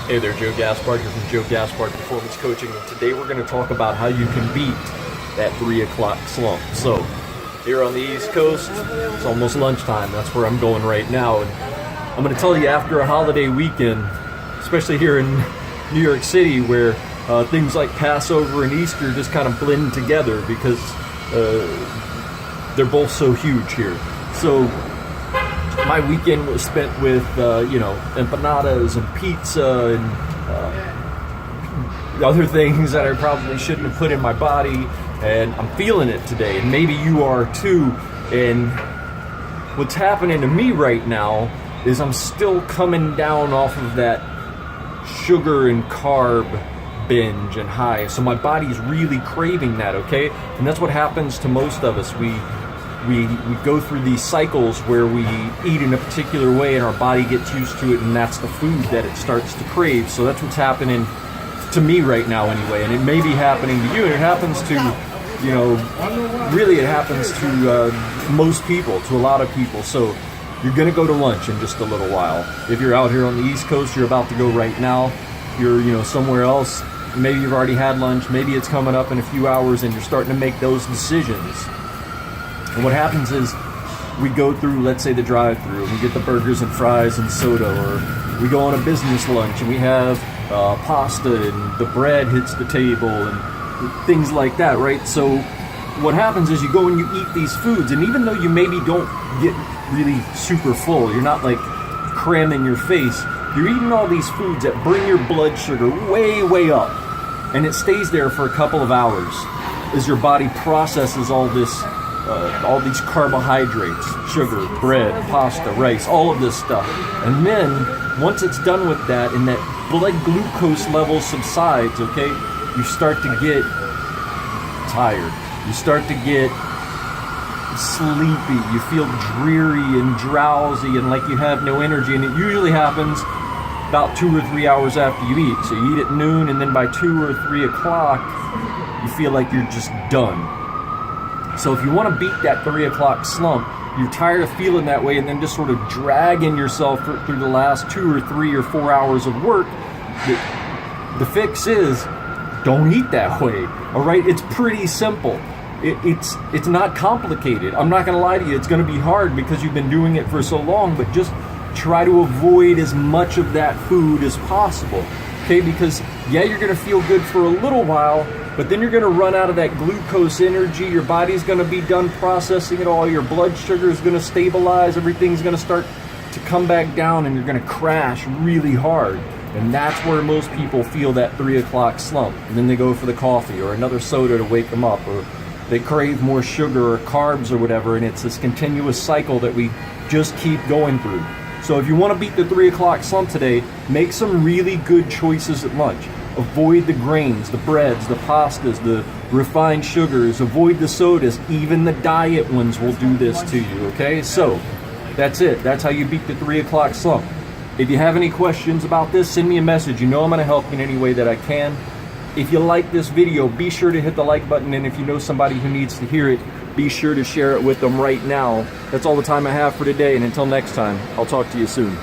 Hey there, Joe Gaspard here from Joe Gaspard Performance Coaching, and today we're going to talk about how you can beat that 3 o'clock slump. So, here on the East Coast, it's almost lunchtime. That's where I'm going right now, and I'm going to tell you, after a holiday weekend, especially here in New York City, where things like Passover and Easter just kind of blend together because they're both so huge here. So my weekend was spent with empanadas and pizza and other things that I probably shouldn't have put in my body, and I'm feeling it today, and maybe you are too. And what's happening to me right now is I'm still coming down off of that sugar and carb binge and high, so my body's really craving that, okay? And that's what happens to most of us. We go through these cycles where we eat in a particular way and our body gets used to it, and that's the food that it starts to crave. So that's what's happening to me right now anyway, and it may be happening to you, and it happens to, really it happens to most people, to a lot of people. So you're gonna go to lunch in just a little while. If you're out here on the East Coast, you're about to go right now. If you're somewhere else, maybe you've already had lunch, maybe it's coming up in a few hours, and you're starting to make those decisions. And what happens is we go through, let's say, the drive-thru, and we get the burgers and fries and soda, or we go on a business lunch and we have pasta and the bread hits the table and things like that, right? So what happens is you go and you eat these foods, and even though you maybe don't get really super full, you're not like cramming your face, you're eating all these foods that bring your blood sugar way, way up, and it stays there for a couple of hours as your body processes all these carbohydrates, sugar, bread, pasta, rice, all of this stuff. And then once it's done with that and that blood glucose level subsides, okay, you start to get tired. You start to get sleepy. You feel dreary and drowsy and like you have no energy. And it usually happens about 2 or 3 hours after you eat. So you eat at noon, and then by 2 or 3 o'clock, you feel like you're just done. So if you want to beat that 3 o'clock slump, you're tired of feeling that way and then just sort of dragging yourself through the last 2 or 3 or 4 hours of work, the fix is don't eat that way, all right? It's pretty simple. It's not complicated. I'm not going to lie to you. It's going to be hard because you've been doing it for so long, but just try to avoid as much of that food as possible, okay? Because, yeah, you're going to feel good for a little while, but then you're going to run out of that glucose energy. Your body's going to be done processing it all. Your blood sugar is going to stabilize. Everything's going to start to come back down, and you're going to crash really hard. And that's where most people feel that 3 o'clock slump. And then they go for the coffee or another soda to wake them up, or they crave more sugar or carbs or whatever, and it's this continuous cycle that we just keep going through. So if you want to beat the 3 o'clock slump today, make some really good choices at lunch. Avoid the grains, the breads, the pastas, the refined sugars. Avoid the sodas. Even the diet ones will do this to you, okay? So that's it. That's how you beat the 3 o'clock slump. If you have any questions about this, send me a message. You know I'm going to help you in any way that I can. If you like this video, be sure to hit the like button, and if you know somebody who needs to hear it, be sure to share it with them right now. That's all the time I have for today, and until next time, I'll talk to you soon.